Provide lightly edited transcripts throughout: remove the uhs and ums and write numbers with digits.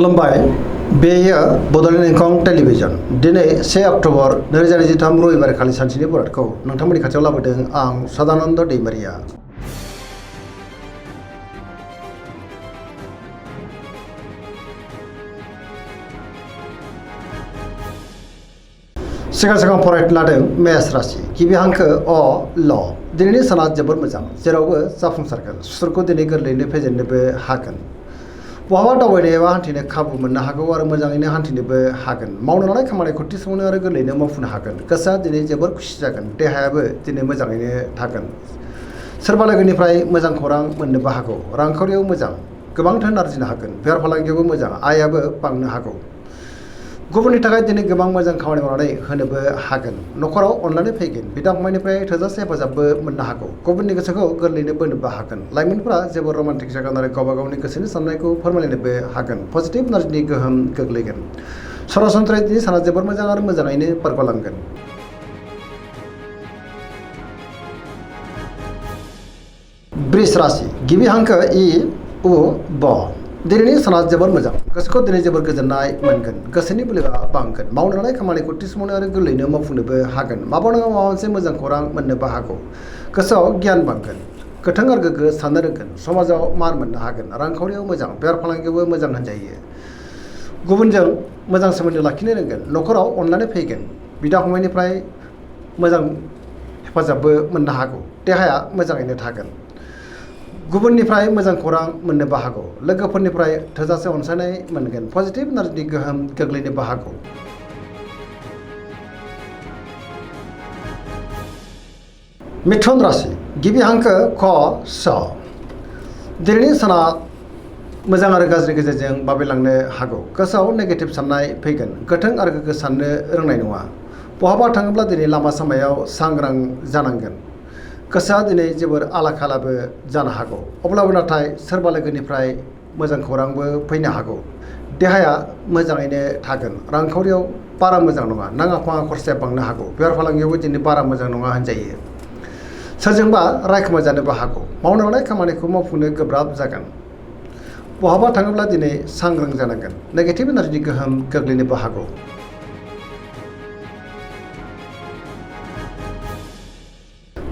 खुलुमबाय बेयो बड'लेण्ड इंखं टेलिभिजन दिनै 1 अक्ट'बर 2023 रबिबार खालि सानसेनि बरादखौ नोंथांमोननि खाथियाव लाबोदों आं सदानन्द दैमारिया। सिगां फरायनो लादों मेष राशि गिबि हांखो अ ल दिनैनि साना जोबोर मोजां जेरावबो जाफुंसारगोन सुथुरखौ दिनै गोरलैयैनो फेजेननोबो हागोन। बहाबा दावबायनो एबा हान्थिनो खाबु मोननो हागौ आरो मोजाङैनो हान्थिनोबो हागोन। मावनो लानाय खामानिखौ थि समावनो आरो गोरलैयैनो मावफुंनो हागोन। गोसोआ दिनै जोबोर खुसि जागोन। देहायाबो दिनै मोजाङैनो थागोन। सोरबा लोगोनिफ्राय मोजां खौरां मोननोबो हागौ। रांखावरियाव मोजां गोबां धोन आरजिनो हागोन। बेफार फालांगियावबो मोजां आयाबो बांनो हागौ। गुबुननि थाखाय दिनै गोबां मोजां खामानि मावनानै होनोबो हागोन। न'खराव अननानै फैगोन। बिदा फंबायनिफ्राय थोजासे हेफाजाबबो मोननो हागौ। गुबुननि गोसोखौ गोरलैयैनो बोनोबो हागोन। लाइमोनफोरा जोबोर रमान्टिक जागोन आरो गावबा गावनि गोसोनि साननायखौ फोरमायलायनोबो हागोन। पजिटिभ एनार्जिनि गोहोम गोग्लैगोन। सरासनस्रायै दिनै साना जोबोर मोजां आरो मोजाङैनो बारग'लांगोन। बृष राशि गिबि हांखो इ उ ब दिनैनि साना जोबोर मोजां। गोसोखौ दिनै जोबोर गोजोननाय मोनगोन। गोसोनि बोलोआ बांगोन। मावनो लानाय खामानिखौ थि समावनो आरो गोरलैयैनो मावफुंनोबो हागोन। माबा नङा माबा मोनसे मोजां खौरां मोननोबो हागौ। गोसोआव गियान बांगोन। गोथों आरो गोग्गो साननो रोंगोन। समाजाव मान मोननो हागोन। रांखावरियाव मोजां बेफार फालांगियावबो मोजां होनजायो। गुबुनजों मोजां सोमोन्दो लाखिनो रोंगोन। न'खराव अननानै फैगोन। बिदा फंबायनिफ्राय मोजां हेफाजाबबो मोननो हागौ। देहाया मोजाङैनो थागोन। गुबुननिफ्राय मोजां खौरां मोननोबो हागौ। लोगोफोरनिफ्राय थोजासे अनसायनाय मोनगोन। पजिटिभ एनार्जिनि गोहोम गोग्लैनोबो हागौ। मिथुन राशि गिबि हांखो क स दिनैनि साना मोजां आरो गाज्रि गेजेरजों बाबेलांनो हागौ। गोसोआव नेगेटिभ साननाय फैगोन। गोथों आरो गोग्गो साननो रोंनाय नङा। बहाबा थाङोब्ला दिनै लामा सामायाव सांग्रां जानांगोन। गोसोआ दिनै जोबोर आला खालाबो जानो हागौ। अब्लाबो नाथाय सोरबा लोगोनिफ्राय मोजां खौरांबो फैनो हागौ। देहाया मोजाङैनो थागोन। रांखावरियाव बारा मोजां नङा। नाङा फाङा खरसाया बांनो हागौ। बेफार फालांगियावबो दिनै बारा मोजां नङा होनजायो। सोरजोंबा रायखोमाजानोबो हागौ। मावनो लानाय खामानिखौ मावफुंनो गोब्राब जागोन। बहाबा थाङोब्ला दिनै सांग्रां जानांगोन। नेगेटिभ एनार्जिनि गोहोम गोग्लैनोबो हागौ।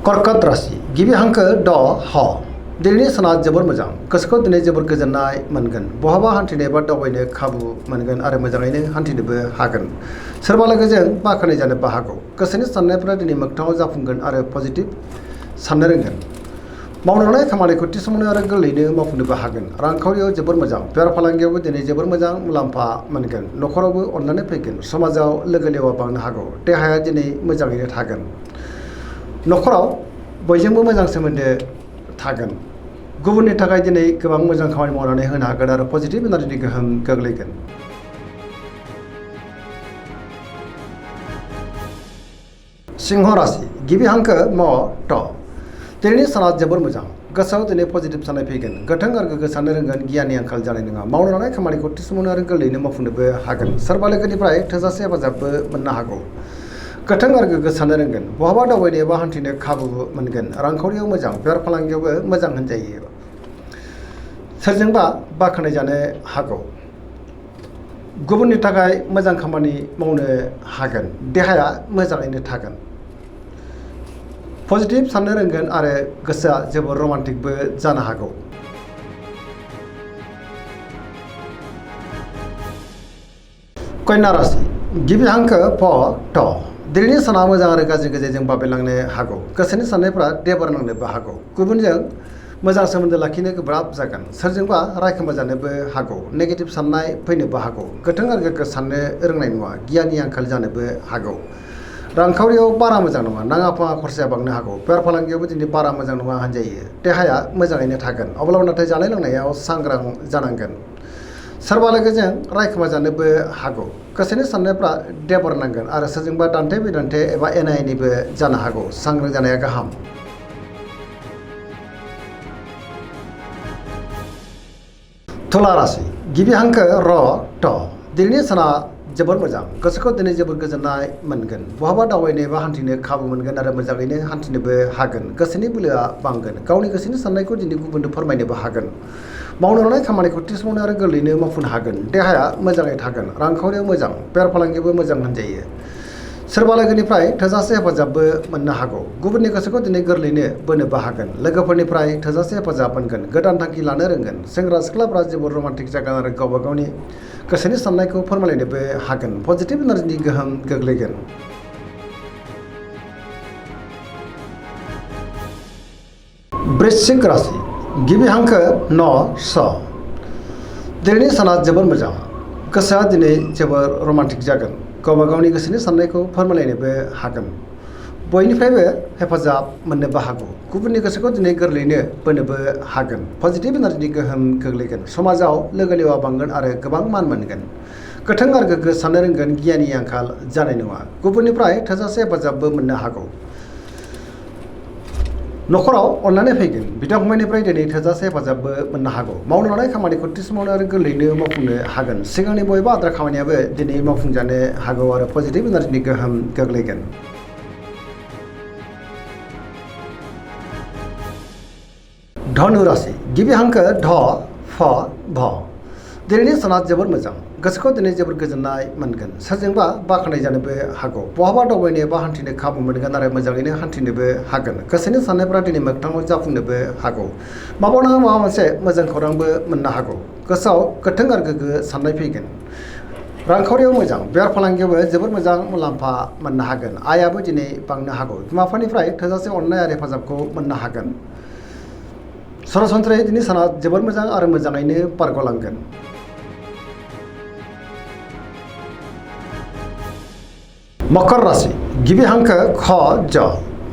कर्कट राशि गिबि हांखो ड ह दिनैनि साना जोबोर मोजां। गोसोखौ दिनै जोबोर गोजोननाय मोनगोन। बहाबा हान्थिनो एबा दावबायनो खाबु मोनगोन आरो मोजाङैनो हान्थिनोबो हागोन। सोरबा लोगोजों बाखनाय जानोबो हागौ। गोसोनि साननायफोरा दिनै मोगथाङाव जाफुंगोन आरो पजिटिभ साननो रोंगोन। मावनो लानाय खामानिखौ थि समावनो आरो गोरलैयैनो मावफुंनोबो हागोन। रांखावरियाव जोबोर मोजां। बेफार फालांगियावबो दिनै जोबोर मोजां मुलाम्फा मोनगोन। न'खरावबो अननानै फैगोन। समाजाव लोगो लेवा बांनो हागौ। देहाया दिनै मोजाङैनो थागोन। न'खराव बयजोंबो मोजां सोमोन्दो थागोन। गुबुननि थाखाय दिनै गोबां मोजां खामानि मावनानै होनो हागोन आरो पजिटिभ एनार्जिनि गोहोम गोग्लैगोन। सिंह राशि गिबि हांखो म ट दिनैनि साना जोबोर मोजां। गोसोआव दिनै पजिटिभ साननाय फैगोन। गोथों आरो गोग्गो साननो रोंगोन। गियाननि आंखाल जानाय नङा। मावनो लानाय खामानिखौ थि समावनो आरो गोरलैयैनो मावफुंनोबो हागोन। सोरबा लोगोनिफ्राय थोजासे हेफाजाबबो मोननो हागौ। गोथों आरो गोग्गो साननो रोंगोन। बहाबा दावबायनो एबा हान्थिनो खाबु मोनगोन। रांखावरियाव मोजां बेफार फालांगियावबो मोजां होनजायो। सोरजोंबा बाखनाय जानो हागौ। गुबुननि थाखाय मोजां खामानि मावनो हागोन। देहाया मोजाङैनो थागोन। पजिटिभ साननो रोंगोन आरो गोसोआ जोबोर रमान्टिकबो जानो हागौ। कन्या राशि गिबि हांखो फ थ दिनैनि साना मोजां आरो गाज्रि गेजेरजों बाबेलांनो हागौ। गोसोनि साननायफ्रा देबार नांनोबो हागौ। गुबुनजों मोजां सोमोन्दो लाखिनो गोब्राब जागोन। सोरजोंबा रायखोमा जानोबो हागौ। नेगेटिभ साननाय फैनोबो हागौ। गोथों आरो गोग्गो साननो रोंनाय नङा। गियाननि आंखाल जानोबो हागौ। रांखावरियाव बारा मोजां नङा। नाङा फाङा खरसाया बांनो हागौ। बेफार फालांगियावबो दिनै बारा मोजां नङा होनजायो। देहाया मोजाङैनो थागोन। अब्लाबो नाथाय जानाय लोंनायाव सांग्रां जानांगोन। सोरबा लोगोजों रायखोमा जानोबो हागौ। गोसोनि साननायफ्रा देबार नांगोन आरो सोरजोंबा दान्थे बिदान्थे एबा एना एनिबो जानो हागौ। सांग्रां जानाया गाहाम। तुला राशि गिबि हांखो र ट दिनैनि साना जोबोर मोजां। गोसोखौ दिनै जोबोर गोजोननाय मोनगोन। बहाबा दावबायनो एबा हान्थिनो खाबु मोनगोन आरो मोजाङैनो हान्थिनोबो हागोन। गोसोनि बोलोआ बांगोन। गावनि गोसोनि साननायखौ दिनै गुबुननो फोरमायनोबो हागोन। मावनो लानाय खामानिखौ थि समावनो आरो गोरलैयैनो मावफुंनो हागोन। देहाया मोजाङै थागोन। रांखावरियाव मोजां, बेफार फालांगियावबो मोजां होनजायो। सोरबा लोगोनिफ्राय थोजासे हेफाजाबबो मोननो हागौ। गुबुननि गोसोखौ दिनै गोरलैयैनो बोनोबो हागोन। लोगोफोरनिफ्राय थोजासे हेफाजाब मोनगोन। गोदान थांखि लानो रोंगोन। सेंग्रा सिख्लाफ्रा जोबोद रमान्टिक जागोन आरो गावबा गावनि गोसोनि साननायखौ फोरमायलायनोबो हागोन। पजिटिभ एनार्जिनि गोहोम गोग्लैगोन। वृश्चिक राशि गिबि हांखो न स। दिनैनि साना जोबोर मोजां। गोसोआ दिनै जोबोर रमान्टिक जागोन। गावबा गावनि गोसोनि साननायखौ फोरमायलायनोबो हागोन। बयनिफ्रायबो हेफाजाब मोननोबो हागौ। गुबुननि गोसोखौ दिनै गोरलैयैनो बोनोबो हागोन। पजिटिभ एनार्जिनि गोहोम गोग्लैगोन। समाजाव लोगो लेवा बांगोन आरो गोबां मान मोनगोन। गोथों आरो गोग्गो साननो रोंगोन। गियाननि आंखाल जानाय नङा। गुबुननिफ्राय थोजासे हेफाजाबबो मोननो हागौ। न'खराव अननानै फैगोन। बिदा फंबायनिफ्राय दिनै थोजासे हेफाजाबबो मोननो हागौ। मावनो लानाय खामानिखौ थि समावनो आरो गोरलैयैनो मावफुंनो हागोन। सिगांनि बबेबा आद्रा खामानियाबो दिनै मावफुंजानो हागौ आरो पजिटिभ एनार्जिनि गोहोम गोग्लैगोन। धनु राशि गिबि हांखो ध फ भ। दिनैनि साना जोबोर मोजां। गोसोखौ दिनै जोबोर गोजोननाय मोनगोन। सोरजोंबा बाख्नाय जानोबो हागौ। बहाबा दावबायनो एबा हान्थिनो खाबु मोनगोन आरो मोजाङैनो हान्थिनोबो हागोन। गोसोनि साननायफ्रा दिनै मोगथाङाव जाफुंनोबो हागौ। माबा नङा माबा मोनसे मोजां खौरांबो मोननो हागौ। गोसोआव गोथों आरो गोग्गो साननाय फैगोन। रांखावरियाव मोजां, बेफार फालांगियावबो जोबोर मोजां मुलाम्फा मोननो हागोन। आयाबो दिनै बांनो हागौ। बिमा बिफानिफ्राय थोजासे अननाय आरो हेफाजाबखौ मोननो हागोन। सरासनस्रायै दिनै साना जोबोर मोजां आरो मोजाङैनो बारग'लांगोन। मकर राशि गिबि हांखो ख ज।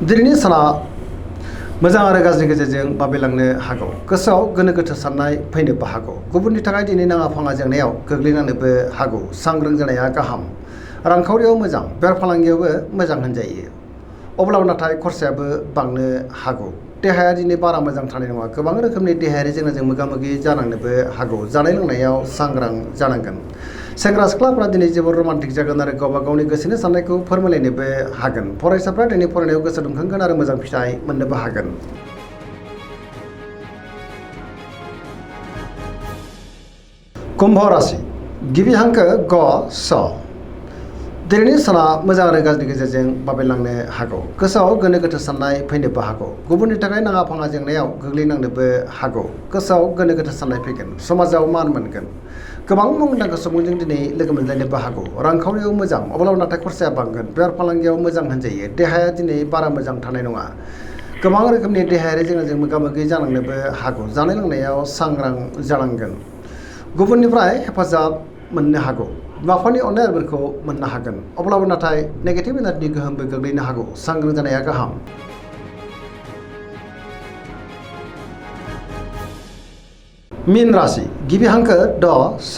दिनैनि साना मोजां आरो गाज्रि गेजेरजों बाबेलांनो हागौ। गोसोआव गोनो गोथो साननाय फैनोबो हागौ। गुबुननि थाखाय दिनै नाङा फाङा जेंनायाव गोग्लैनांनोबो हागौ। सांग्रां जानाया गाहाम। रांखावरियाव मोजां, बेफार फालांगियावबो मोजां होनजायो। अब्लाबो नाथाय खरसायाबो बांनो हागौ। देहाया दिनै बारा मोजां थानाय नङा। गोबां रोखोमनि देहायारि जेंनाजों मोगा मोगि जानांनोबो हागौ। जानाय लोंनायाव सांग्रां जानांगोन। सेंग्रा सिख्लाफ्रा दिनै जोबोर रमान्टिक जागोन आरो गावबा गावनि गोसोनि साननायखौ फोरमायलायनोबो हागोन। फरायसाफ्रा दिनै फरायनायाव गोसो दुंखांगोन आरो मोजां फिथाइ मोननोबो हागोन। कुम्भ राशि गिबि हांखो ग स। दिनैनि साना मोजां आरो गाज्रि गेजेरजों बाबेलांनो हागौ। गोसोआव गोनो गोथो साननाय फैनोबो हागौ। गुबुननि थाखाय नाङा फाङा जेंनायाव गोग्लैनांनोबो हागौ। गोसोआव गोनो गोथो साननाय फैगोन। समाजाव मान मोनगोन। गोबां मुंदांखा सुबुंजों दिनै लोगो मोनलायनोबो हागौ। रांखावरियाव मोजां, अब्लाबो नाथाय खरसाया बांगोन। बेफार फालांगियाव मोजां होनजायो। देहाया दिनै बारा मोजां थानाय नङा। गोबां रोखोमनि देहायारि जेंनाजों मोगा मोगि जानांनोबो हागौ। जानाय लोंनायाव सांग्रां जानांगोन। गुबुननिफ्राय हेफाजाब मोननो हागौ। बिमा बिफानि अननाय आरो बोरखौ मोननो हागोन। अब्लाबो नाथाय नेगेटिभ एनार्जिनि गोहोमबो गोग्लैनो हागौ। सांग्रां जानाया गाहाम। मीन राशि गिबि हांखो द स।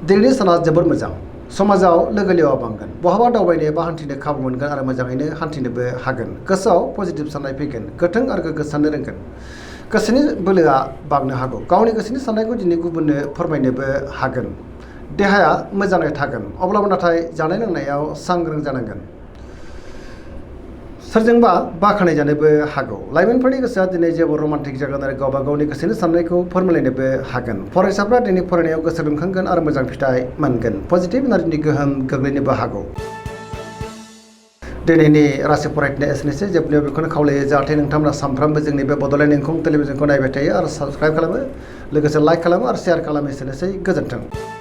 दिनैनि साना जोबोर मोजां। समाजाव लोगो लेवा बांगोन। बहाबा दावबायनो एबा हान्थिनो खाबु मोनगोन आरो मोजाङैनो हान्थिनोबो हागोन। गोसोआव पजिटिभ साननाय फैगोन। गोथों आरो गोग्गो साननो रोंगोन। गोसोनि बोलोआ बांनो हागौ। गावनि गोसोनि साननायखौ दिनै गुबुननो फोरमायनोबो हागोन। देहाया मोजाङै थागोन। अब्लाबो नाथाय जानाय लोंनायाव सांग्रां जानांगोन। सोरजोंबा बाख्नाय जानोबो हागौ। लाइमोनफोरनि गोसोआ दिनै जोबोर रमान्टिक जागोन आरो गावबा गावनि गोसोनि साननायखौ फोरमायलायनोबो हागोन। फरायसाफ्रा दिनै फरायनायाव गोसो दुंखांगोन आरो मोजां फिथाइ मोनगोन। पजिटिभ एनार्जिनि गोहोम गोग्लैनोबो हागौ। दिनैनि राशि फरायनाया एसेनोसै। जोबनायाव बेखौनो खावलायो जाहाथे नोंथांमोना सानफ्रामबो जोंनि बे बड'लेण्ड इंखं टेलिभिजनखौ नायबाय थायो आरो साबस्क्राइब खालामो, लोगोसे लाइक खालामो आरो शेयार खालामो। एसेनोसै। गोजोन्थों।